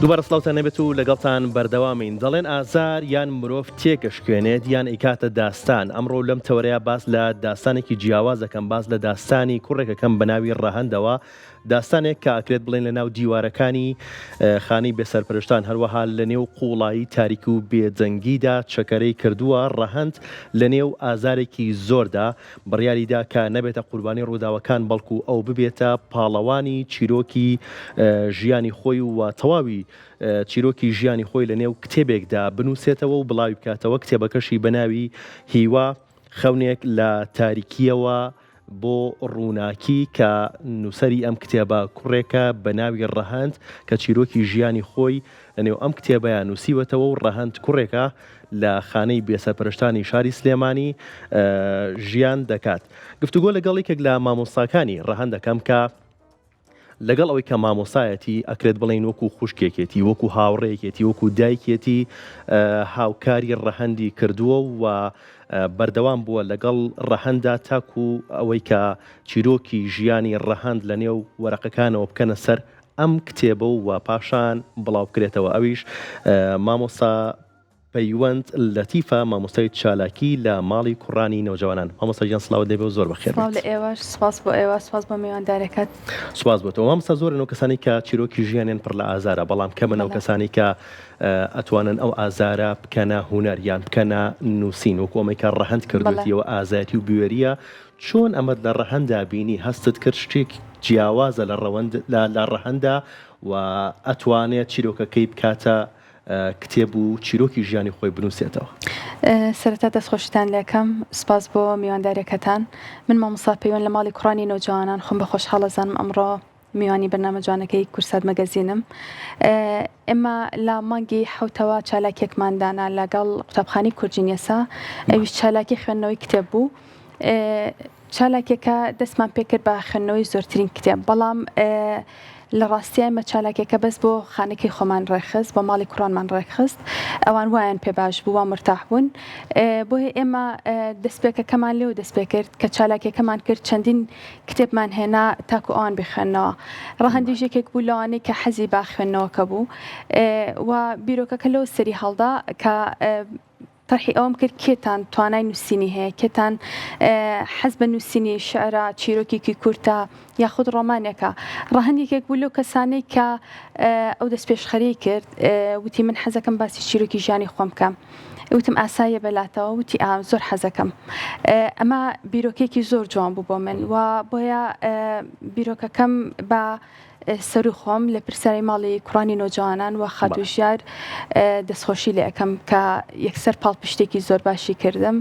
دووبارە سڵاوتان نەبێت و لەگەڵتان بەردەوامین. دەڵێن ئازار یان مرۆڤ تێکەشکوێنێت یان ئیکاتە داستان. ئەمڕۆ لەم تەوەرەیە باس لە داستانێکی جیاواز دەکەم، باس لە داستانی کوڕێکەکەم بە ناوی ڕەهەندەوە، داستانێک کە ئەکرێت بڵێن لە ناو دیوارەکانی خانەی بێسەرپەرشتان، هەروەها لە نێو قوڵایی تاریک و بێجەنگیدا چەکەرەی کردووە. ڕەهەند لە نێو ئازارێکی زۆردا بڕیاریدا کە نەبێتە قوربانی ڕووداوەکان، بەڵکو ئەو ببێتە پاڵەوانی چیرۆکی ژیانی خۆی و تەواوی چیرۆکی ژیانی خۆی لە نێو کتێبێکدا بنووسێتەوە و بڵاوی بکاتەوە. کتێبەکەشی بە ناوی هیوا، خەونێک لە تاریکیەوە بۆ ڕووناکی، کە نووسەری ئەم کتێبە کوڕێکە بە ناوی ڕەهەند کە چیرۆکی ژیانی خۆی لە نێو ئەم کتێبەیە نووسیوەتەوە و ڕەهەند کوڕێکە لە خانەی بێسەرپەرشتانی شاری سلێمانی ژیان دەکات. گفتوگۆ لەگەڵ یەکێک لە مامۆستاکانی ڕەهەند دەکەم کە لەگەڵ ئەوەی کە مامۆسایەتی ئەکرێت بڵێن وەکو خوشکێکێتی، وەکو هاوڕێکێتی، وەکو دایکێتی هاوکاری ڕەهەندی کردووە و بەردەوام بووە لەگەڵ ڕەهەندا تاکو ئەوەی کە چیرۆکی ژیانی ڕەهەند لە نێو وەرەقەکانەوە بکەنە سەر ئەم کتێبە و پاشان بڵاو بکرێتەوە. ئەویش مامۆستا پەیوەند لەتیفە، مامۆستای چالاکی لە ماڵی کوڕانی نەوجەوانان. مامۆستا گیان سڵاوت دەبێت و زۆر بەخێر بێت. لە ئێوەش سپاس بۆ ئێوە، سپاس بۆ میواندارەکەت. سپاس بۆتەوە. مامۆستا زۆرن و کەسانی کە چیرۆکی ژیانیان پڕ لە ئازارە، بەڵام کەمن ئەو کەسانی کە ئەتوانن ئەو ئازارە بکەنە هونەر یان بکەنە نووسین، وەکو ئەمەی کە ڕەهەند کردوێتیەوە ئازایەتی و بوێریە. چۆن ئەمەد لە ڕەهەندا بینی، هەستت کرد شتێک جیاوازە لە ڕەهەندا و ئەتوانێت چیرۆکەکەی بکاتە کتێب و چیرۆکی ژیانی خۆی بنووسێتەوە؟ سەرەتا دەستخۆشتان لەکەم، سپاس بۆ میواندارەکەتان. من مامۆستا پەیوەند لە ماڵی کوڕانی نەوجەوانان، خۆم بە خۆشحاڵەزانم ئەمڕۆ میوانی بەرنامە جوانەکەی کورسات مەگەزینم. ئێمە لە مانگی حوتەوە چالاکێکماندانا لەگەڵ قوتابخانەی کورجینیەسا، ئەویش چالاکی خوێندنەوەی کتێب بوو. چالاکێکە دەستمان پێکرد بە خوێندنەوەی زۆرترین کتێب، بەڵام لە ڕاستیە ئێمە چالاکێکە بەس بۆ خانەکەی خۆمان ڕێکخست، بۆ ماڵی کوڕانمان ڕێکخست. ئەوان وایان پێ باش بوو، وا مرتاح بوون. بۆیە ئێمە دەستپێکەکەمان لێو دەستپێ کرد کە چالاکێکەمان کرد چەندین کتێبمان هێنا تاکو ئەوان بخوێنەوە. ڕەهەندیش یەکێک بوو لەوانەی کە حەزی با خوێندنەوەکە بوو و بیرۆکەکە لەو سەری هەڵدا کە طرحی ئەوم کرد کێتان توانای نووسینی هەیە، کێتان حەز بە نووسینی شعرا، چیرۆکێکی کورتە یاخود ڕۆمانێکە. ڕەهەند یەکێک بوو لەو کەسانەی کە ئەو دەست پێشخەری کرد، وتی من حەزەکەم باسی چیرۆکی ژیانی خۆم بکەم. وتم ئاسایە بەلاتەوە، وتی زۆر حەزەکەم. ئەمە بیرۆکێکی زۆر جوان بوو بۆ من و بۆیە بیرۆکەکەم بە سەر و خۆم لە پرسیاری ماڵی کوڕانی نەوجەوانان و خاتوژیار دەستخۆشی لێ ئەەکەم کە یەکسەر پاڵپشتێکی زۆر باشی کردم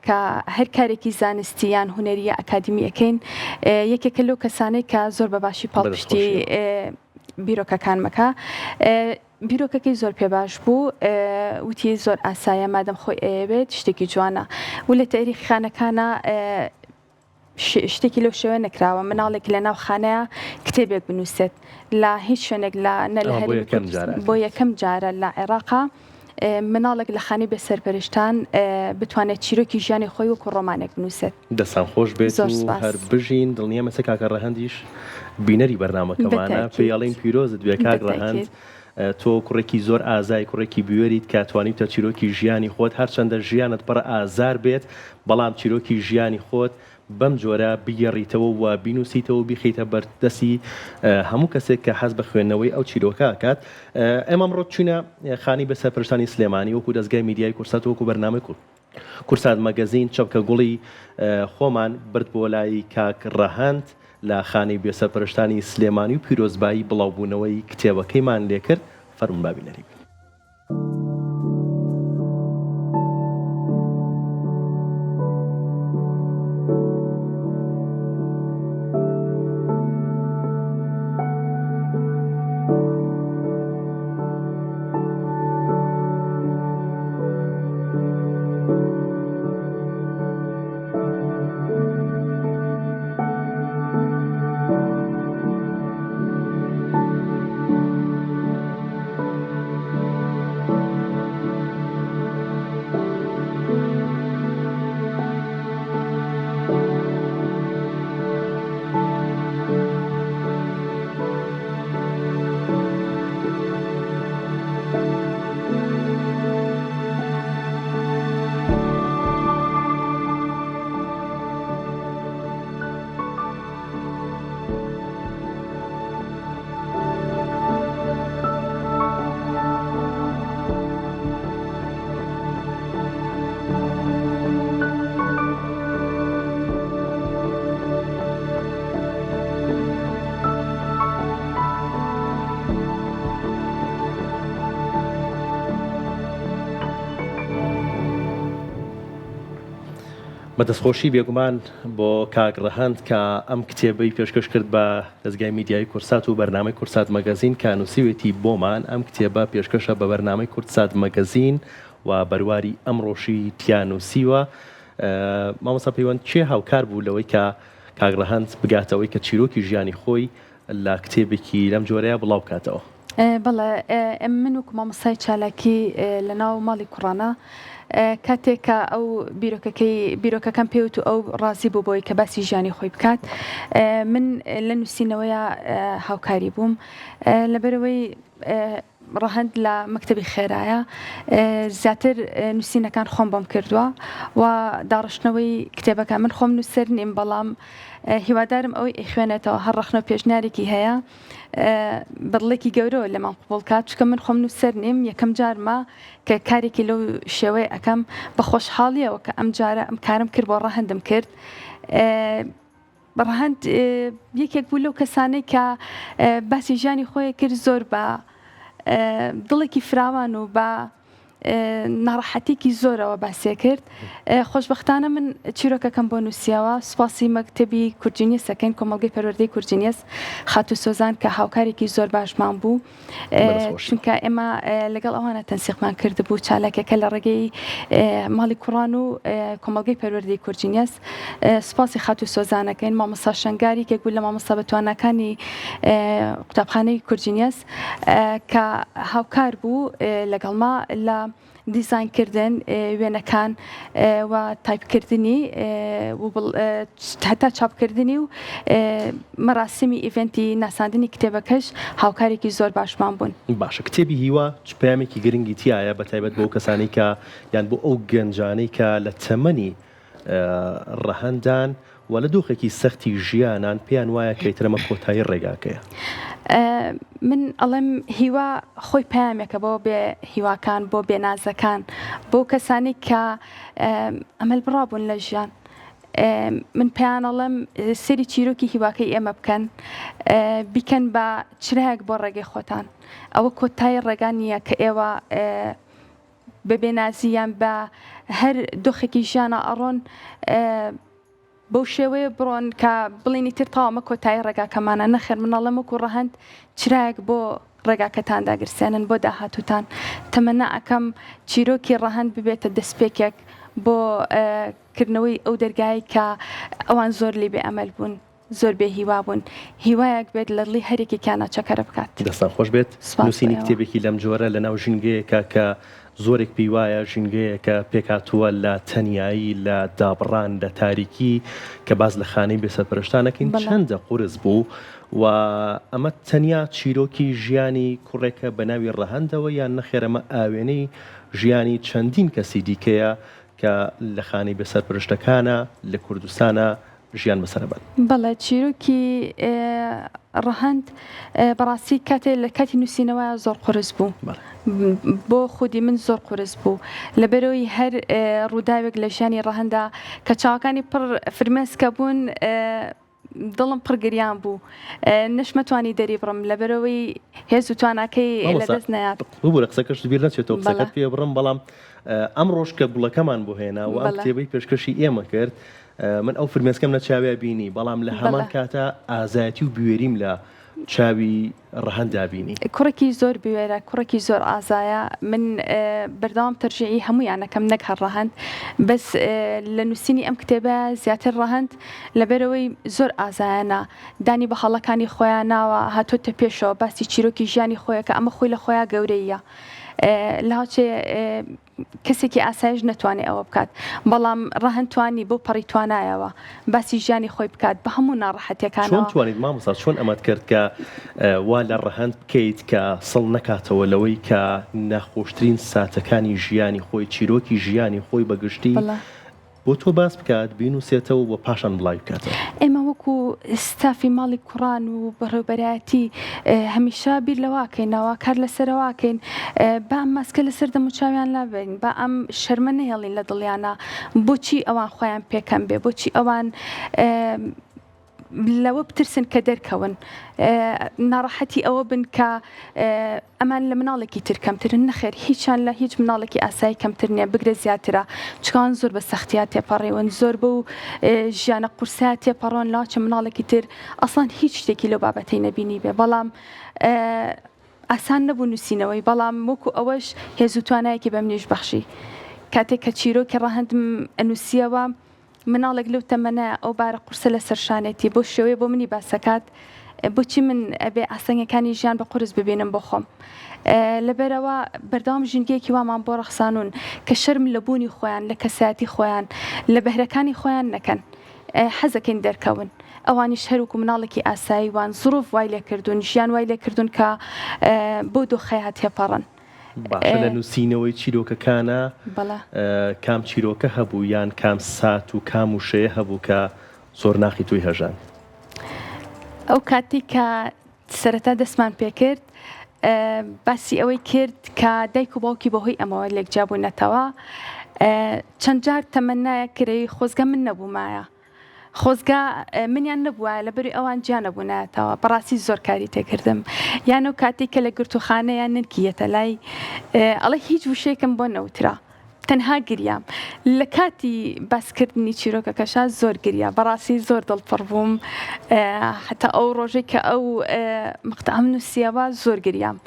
کە هەر کارێکی زانستی یان هونەریە ئەکادمی ئەەکەین، یەکێکە لەو کەسانەی کە زۆر بەباشی پاڵپشتی بیرۆکەکان مەکە. بیرۆکەکەی زۆر پێ باش بوو، وتی زۆر ئاسایە مادەم خۆی ئەیەوێت شتێکی جوانە و لە تاریخی خانەکانە شتێکی لەو شێوە نەکراوە. مناڵێک لە ناو خانەیە کتێبێک بنووسێت لە هیچ شوێنێک بۆ یەکەم جارە لە عێراقا مناڵێک لە خانەی بێسەرپەرشتان بتوانێت چیرۆکی ژیانی خۆی وەکو ڕۆمانێک بنووسێت. دەستان خۆش بێت و هەر بژین. دڵنیە مەسە کاکە ڕەهەندیش بینەری بەرنامەکەمانە، پێیاڵین پیرۆزت بێ کاک ڕەهەند. تۆ کوڕێکی زۆر ئازای، کوڕێکی بوێریت کە توانیتە چیرۆکی ژیانی خۆت، هەرچەندە ژیانت پڕ ئازار بێت، بەڵام چیرۆکی ژیانی خۆت بەم جۆرە بگەڕیتەوە و بینوسیتەوە و بیخیتە بەردەستی هەموو کەسێک کە حەز بە خوێندنەوەی ئەو چیرۆکە ئەکات. ئێمە ئەمڕۆ چوونە خانی بەسەرپەرشتانی سلێمانی وەکو دەستگای میدیای کورسات، وەکو بەرنامەی کورسات مەگەزین چەپکە گوڵی خۆمان برد بۆ لای کاک ڕەهەند لە خانەی بێسەرپەرشتانی سلێمانی و پیرۆزبایی بڵاوبوونەوەی کتێبەکەیمان لێ کرد. فەرمون بابینەری. بەدەستخۆشی بێگومان بۆ کاگڕەهەند کە ئەم کتێبەی پێشکەش کرد بە دەستگای میدیای کورسات و بەرنامەی کورسات مەگەزین کە نووسیوێتی بۆمان ئەم کتێبە پێشکەشە بە بەرنامەی کورسات مەگەزین و بەرواری ئەمڕۆشی تیانوسیوە. مامۆستا پەیوەند چێ هاوکار بوو لەوەی کە کاگڕەهەند بگاتەوەی کە چیرۆکی ژیانی خۆی لە کتێبێکی لەم جۆرەیە بڵاو بکاتەوە؟ بەڵێ من وەکو مامۆستای چالاکی لە ناو ماڵی کوڕانە کاتێکە ئەو بیرۆکەکەم پێوت و ئەو ڕازی بوو بۆی کە باسی ژیانی خۆی بکات، من لە نووسینەوەیە هاوکاری بووم لەبەرەوەی ڕەهەند لە مەکتەبی خێرایە زیاتر نووسینەکان خۆم بۆم کردووە و داڕشتنەوەی کتێبەکە من خۆم نووسەر نیم، بەڵام هیوادارم ئەوەی ئەخوێنێتەوە هەر ڕەخنە پێشنیارێکی هەیە بەدڵێکی گەورەوە لەمان قبول کات، چکە من خۆم نووسەر نیم یەکەم جارمە کە کارێکی لەو شێوەیە ئەەکەم بە خۆشحاڵیەوە کە ئەم جارە ئەم کارم کرد بۆ ڕەهەندم کرد. ڕەهەند یەکێک بوو لەو کەسانەی کە باسی ژیانی خۆی کرد زۆر بە دڵێکی فراوان و بە ناڕەحەتێکی زۆرەوە باسیە کرد. خۆشبەختانە من چیرۆکەکەم بۆ نووسیاوە، سوپاسی مەکتەبی کورجینیەسەکەین کۆمەڵگەی پەروەردەی کورجینیەس خاتو سۆزان کە هاوکارێکی زۆر باشمان بوو، چونکە ئێمە لەگەڵ ئەوانە تەنسیقمان کرد بوو چالاکەکە لە ڕێگەی ماڵی کوڕان و کۆمەڵگەی پەروەردەی کورجینیەس. سوپاسی خاتو سۆزانەکەین مامۆستا شەنگاری کێک بوو لە مامۆستا بەتوانەکانی قوتابخانەی کورجینیەس کە هاوکار بوو لەگەڵما لە دیزاینکردن وێنەکان و تایپکردنی هەتا چاپکردنی و مەراسمی ئیڤنتی ناساندنی کتێبەکەش هاوکارێکی زۆر باشمان بوون. باشە، کتێبی هیوا پەیامێکی گرنگی تایە بەتایبەت بۆ کەسانی کە یان بۆ ئەو گەنجانەی کە لە تەمەنی ڕەهەندان و لە دۆخێکی سەختی ژیانان پێیان وایە کەیترەمە کۆتایی ڕێگاکەیە؟ من ئەڵێم هیوا خۆی پامێکە بۆ بێ هیواکان، بۆ بێنازەکان، بۆ کەسانی کە ئەمەل بڕابوون لە ژیان. من پێیان ئەڵێم سەری چیرۆکی هیواکەی ئێمە بکەن، بیکەن بە چرایەک بۆ ڕێگەی خۆتان. ئەوە کۆتایی ڕێگان نییە کە ئێوە بە بێنازیان بە هەر دۆخێکی ژیانە ئەڕۆن بەو شێوەیە بڕۆن کە بڵێنی تر تاوامە کۆتایی ڕێگاکەمانە. نەخێر منەڵەم وەکو ڕەهەند چرایەک بۆ ڕێگاکەتان داگرسێنن بۆ داهاتوتان. تەمەنا ئەەکەم چیرۆکی ڕەهەند ببێتە دەستپێکێک بۆ کردنەوەی ئەو دەرگایی کە ئەوان زۆر لێ بێ ئەمەل بوون، زۆر بێ هیوا بوون، هیوایەک بێت لە دڵی هەرێکێکیانە چەکەرە بکات. دەستان خۆش بێت. نووسینی کتێبێکی لەم جۆرە لە ناو ژینگەیەکە کە زۆرێک پێی وایە ژینگەیەکە پێکاتووە لە تەنیایی، لە دابڕان، لە تاریکی کە باز لە خانەی بێسەرپەرشتانەکەین چەندە قورس بوو و ئەمە تەنیا چیرۆکی ژیانی کوڕێکە بە ناوی ڕەهەندەوە یان نەخێرەمە ئاوێنەی ژیانی چەندین کەسی دیکەیە کە لە خانەی بێسەرپەرشتەکانە لە کوردستانە ژیان بەسەرەبەن؟ بەڵێ، چیرۆکی ڕەهەند بەڕاستی کاتێ لە کاتی نووسینەوە زۆر قورس بوو، بۆ خودی من زۆر قورس بوو لەبەرەوەی هەر ڕووداوێک لە ژیانی ڕەهەندا کە چاوەکانی پڕ فرمێسکە بوون، دڵم پڕگریان بوو، نەشمەتوانی دەری بڕم لەبەرەوەی هێز و تواناکەی لە دەست نەیات. بوو لە قسەکەش بیر نەچێتەوە قسەکەت پێ بڕم، بەڵام ئەمڕۆژ کە گوڵەکەمان بۆ هێنا و ئەم کتێبەی پێشکەشی ئێمە کرد، من ئەو فرمێسکەم نەچاوێ بینی، بەڵام لە هەمان کاتە ئازایەتی و بوێریم لە چاوی ڕەهەندا بینی. کوڕێکی زۆر بوێرە، کوڕێکی زۆر ئازایە. من بەردەوام تەرجیعی هەموویانەکەم نەک هەر ڕەهەند، بەس لە نووسینی ئەم کتێبە زیاتر ڕەهەند لەبەرەوەی زۆر ئازایانە، دانی بە هەڵەکانی خۆیان ناوە هاتۆتە پێشەوە باسی چیرۆکی ژیانی خۆیە کە ئەمە خۆی لە خۆیان گەورەیە. لاچێ کەسێکی ئاسایش نەتوانێت ئەوە بکات، بەڵام ڕەهەندتوانی بۆ پەڕی توانایەوە باسی ژیانی خۆی بکات بە هەموو ناڕەحەتیەکانەوە. چۆن توانیت مامۆستا چۆن ئەمەت کرد کە وا لە ڕەهەند بکەیت کە سڵ نەکاتەوە لەوەی کە ناخۆشترین ساتەکانی ژیانی خۆی، چیرۆکی ژیانی خۆی بەگشتی بۆ تۆ باس بکات، بینوسێتەوە و پاشان بڵای بکاتەوە؟ ئێمە وەکو ستافی ماڵی کوڕان و بەڕێوەبەرایەتی هەمیشە بیر لەواکەینەوە، کار لەسەرەواکەین، با ئەم ماسکە لەسەر دەموچاویان لابین، با ئەم شەرمە نەهێڵین لە دڵیانە بۆچی ئەوان خۆیان پێکەم بێ، بۆچی ئەوان لەوە بترسن کە دەرکەون ناڕەحەتی ئەوە بن کە ئەمان لە مناڵێکی تر کەمترن نەخێر هیچیان لە هیچ مناڵێکی ئاسایی کەمتر نییە بگرە زیاترە چکان زۆر بە سەختیا تێپەڕێون زۆر بە و ژیانە قورسیا تێپەڕۆن لاچە مناڵێکی تر ئەسڵان هیچ شتێکی لەو بابەتەی نەبینی بێ بەڵام ئاسان نەبوو نووسینەوەی بەڵام وەکو ئەوەش هێز و توانایەکی بەم نێژ بەخشی کاتێک کە چیرۆکی ڕاهەندم ئەنووسیەوە مناڵێک لەو تەمەنە ئەو بارە قورسە لە سەرشانێتی بۆ شێوەیە بۆ منی باسەکات بۆچی من ئەبێ ئاسەنگەکانی ژیان بە قورس ببینم بۆ خۆم لەبەرەوە بەردەوام ژینگەیەکی وامان بۆ ڕەخسانون کە شەرم لە بوونی خۆیان لە کەسایەتی خۆیان لە بەهرەکانی خۆیان نەکەن حەزەکەین دەرکەون ئەوانیش هەروکو مناڵێکی ئاسایی وان زڕوف وای لێ کردوون ژیان وای لێ کردوون کە بۆ دۆخەیە تێپەڕن باشە لە نووسینەوەی چیرۆکەکانە کام چیرۆکە هەبوو یان کام سات و کام وشەیە هەبوو کە زۆر ناخی توی هەژان ئەو کاتی کە سەرەتا دەستمان پێکرد باسی ئەوەی کرد کە دایک و باوکی بەهۆی ئەمەوە لێکجابوونەتەوە چەند جار تەمەنایە کرێ خۆزگە من نەبوومایە خۆزگا منیان نەبووە لەبەری ئەوان گیان نەبوونایەتەوە بەڕاستی زۆر کاری تێکردم یان و کاتێک کە لە گرتوخانەیان نرکیەتە لای ئەڵێ هیچ وشەیەکم بۆ نەوترا تەنها گریام لە کاتی باسکردنی چیرۆکەکەشا زۆر گریا بەڕاستی زۆر دڵپڕ بووم حتا ئەو ڕۆژێک کە ئەو مقتەعەم نووسیەوە زۆر گریام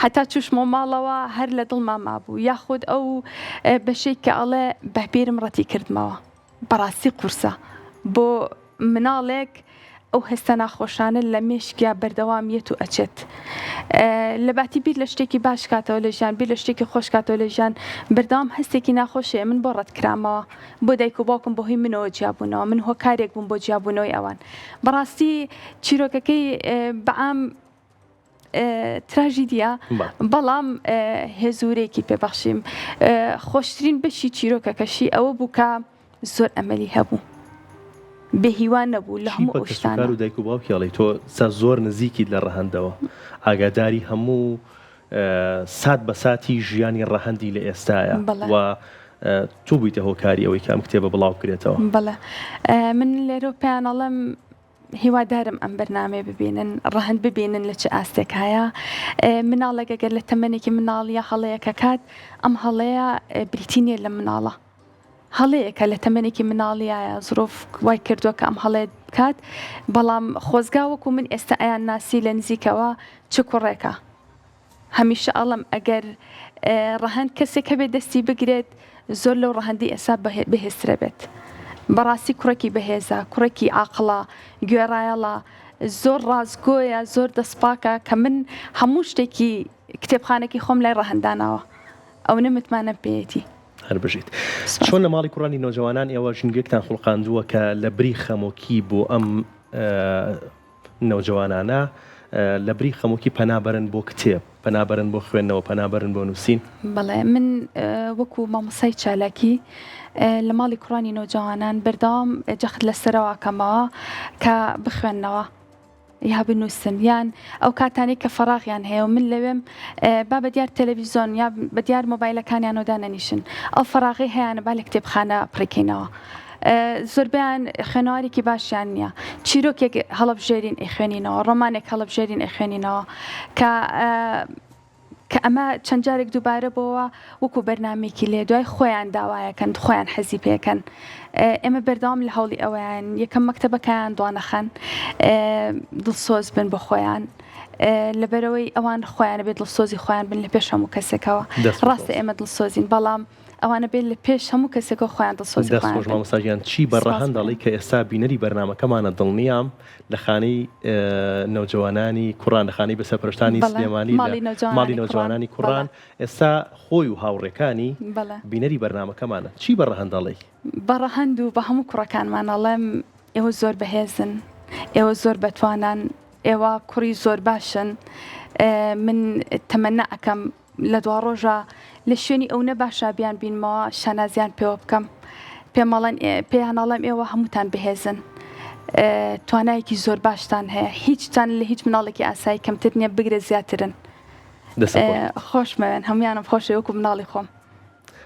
حتا چوشمۆ ماڵەوە هەر لە دڵمان مابوو یاخود ئەو بەشێک کە ئەڵێ بەهبێرم ڕەتی کردمەوە بەڕاستی قورسە بۆ مناڵێک ئەو هەستە ناخۆشانە لە مێشکیا بەردەوامیەت و ئەچێت لە باتی بیر لە شتێکی باش کاتەوە لە ژیان بیر لە شتێکی خۆش کاتەوە لە ژیان بەردەوام هەستێکی ناخۆشەیە من بۆ ڕەتکرامەوە بۆ دایک و باوکم بەهۆی منەوە جیابوونەوە من هۆکارێک بووم بۆ جیابوونەوەی ئەوان بەڕاستی چیرۆکەکەی بەعام تراژیدیە بەڵام هێزورێکی پێبەخشیم خۆشترین بەشی چیرۆکەکەشی ئەوە بوو کە زۆر ئەمەلی هەبوو بێهیوان نەبوو لە هەموو ئەوشتانە و دایک و باوکیاڵی تۆ زۆر نزیکی لە ڕەهەندەوە ئاگاداری هەموو سات بە ساتی ژیانی ڕەهەندی لە ئێستاە و تو بوویتە هۆکاری ئەوەی کە ئەم کتێبە بڵاو کرێتەوە بەڵێ من لێرە پێیانەڵەم هیوادارم ئەم بەرنامەیە ببینن ڕەهەند ببینن لە چه ئاستێک هەیە مناڵێک ئەگەر لە تەمەنێکی مناڵیە هەڵەیەکە کات ئەم هەڵەیە بریتینیە لە مناڵە هەڵەیەکە لە تەمەنێکی مناڵیایە زۆرۆف وای کردووە کە ئەم هەڵێت بکات بەڵام خۆزگا وەکو من ئێستا ئەیان ناسی لە نزیکەوە چ کوڕێکە هەمیشە ئەڵم ئەگەر ڕەهەند کەسێک هەبێت دەستی بگرێت زۆر لەو ڕەهەندی ئێستا بەهێزترە بێت بەڕاستی کوڕێکی بەهێزە کوڕێکی عاقڵە گوێڕایەڵە زۆر ڕازگۆیە زۆر دەسپاکە کە من هەموو شتێکی کتێبخانێکی خۆم لای ڕەهەندانەوە ئەو نەمتمانە پێیەتی هەر بژیت چۆن لە ماڵی کوڕانی نۆجوانان ئێوە ژنگێکتان خوڵقاندووە کە لە بری خەمۆکی بۆ ئەم نەوجوانانە لە بری خەمۆکی پەنابەرن بۆ کتێب پەنابەرن بۆ خوێندنەوە پەنابەرن بۆ نووسین بەڵێ من وەکو مامۆسای چالاکی لە ماڵی کوڕانی نۆجوانان بەردەوام جەخت لەسەرەوەکەمەوە کە بخوێندنەوە یا بنووسن یان ئەو کاتانی کە فەراغیان هەیە و من لەوێم با بە دیار تەلەڤیزۆن یا بە دیار مۆبایلەکانیان دانەنیشن ئەو فەراغی هەیەە با لە کتێبخانە پڕێکەینەوە زۆربیان خوێنەوارێکی باشیان نییە چیرۆکێک هەڵەبژێرین ئەخوێنینەوە ڕۆمانێک هەڵەبژێرین ئەخوێنینەوە کە ئەمە چەند جارێک دووبارە بۆەوە وەکو بەرنمێکی لێ دوای خۆیان داوایەکەن خۆیان حەزی پێکەن ئێمە بەردەوام لە هەوڵی ئەویان یەکەم مەکتەبەکەیان دوانەخەن دڵسۆز بن بە خۆیان لەبەرەوەی ئەوان خۆیان بێت دڵسۆزی خۆیان بن لە پێش هەموو کەسێکەوە ڕاستە ئێمە دڵسۆزین بەڵام ئەوانە بێت لە پێش هەموو کەسێکەوە خۆیان دڵسۆزی مامۆستاژیان چی بەڕەهەندەڵی کە ئێستا بینەری بەرنمەکەمانە دڵنیام لە خانەی نەوجوانانی کوڕان لە خانەی بەسەرپرشتانی سلێمانی ماڵی نەوجوانانی کوڕان ئێستا خۆی و هاوڕێکانی بینەری بەرنمەکەمانە چی بەڕەهەندەڵی بەڕەهەند و بە هەموو کوڕەکانمانەڵێم ئێوە زۆر بەهێزن ئێوە زۆر بەتوانن ئێوە کوڕی زۆر باشن من تەمەنا ئەەکەم لە دوا ڕۆژە لە شوێنی ئەو نەباشە بیان بینمەوە شانازیان پێوە بکەم پێیانەڵێم ئێوە هەمووتان بەهێزن توانایەکی زۆر باشتان هەیە هیچتان لە هیچ مناڵێکی ئاسایی کەمتر نییە بگرە زیاترن خۆشمەوێن هەمویانم خۆشە وەکو مناڵی خۆم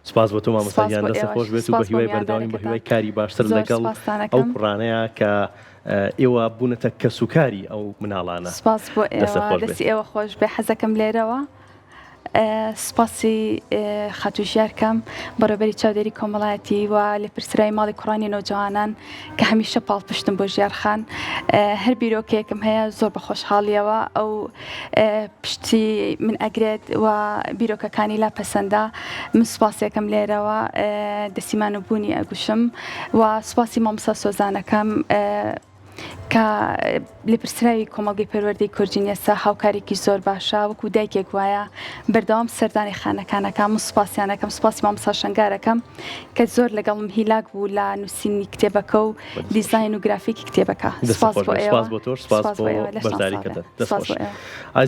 سپاس بۆ تۆ مامۆستاگیان سپاس بۆ دەستە ئێوەش. خۆش بێت و بە سپاس بۆ هیوای بەردەوامی بە میواندارێکەکان. هیوای کاری باشتر زۆر لەگەڵ سپاستان ئەو دەکەم. کوڕانەیە کە ئێوە بوونەتە کەسوکاری ئەو مناڵانە. سپاس بۆ دەستە ئێوە خۆش بێت. دەستی ئێوە خۆش بێ حەزەکەم لێرەوە سپاسی خەتوژیارکەم بەڕێوەبەری چاودێری کۆمەڵایەتی و لێپرسرای ماڵی کوڕانی نۆجوانان کە هەمیشە پاڵپشتم بۆ ژیارخان هەر بیرۆکەیەکم هەیە زۆر بە خۆشحاڵیەوە ئەو پشتی من ئەگرێت و بیرۆکەکانی لا پەسەندە من سوپاسیەکەم لێرەوە دەسیمان و بوونی ئەگوشم و سوپاسی مامۆستا سۆزانەکەم کە لێپرسراوی کۆمەڵگەی پەروەردەی کورجینیەسا هاوکارێکی زۆر باشە وەکو دایکێک وایە بەردەوام سەردانی خانەکانەکەم و سوپاسیانەکەم سوپاسی مامۆستا شەنگارەکەم کە زۆر لەگەڵم هیلاک بوو لە نووسینی کتێبەکە و دیزاین و گرافیکی کتێبەکە. سپاس بۆ تۆ سپاس بۆ بەشداریکەتە. سپاس بۆ ئێوە.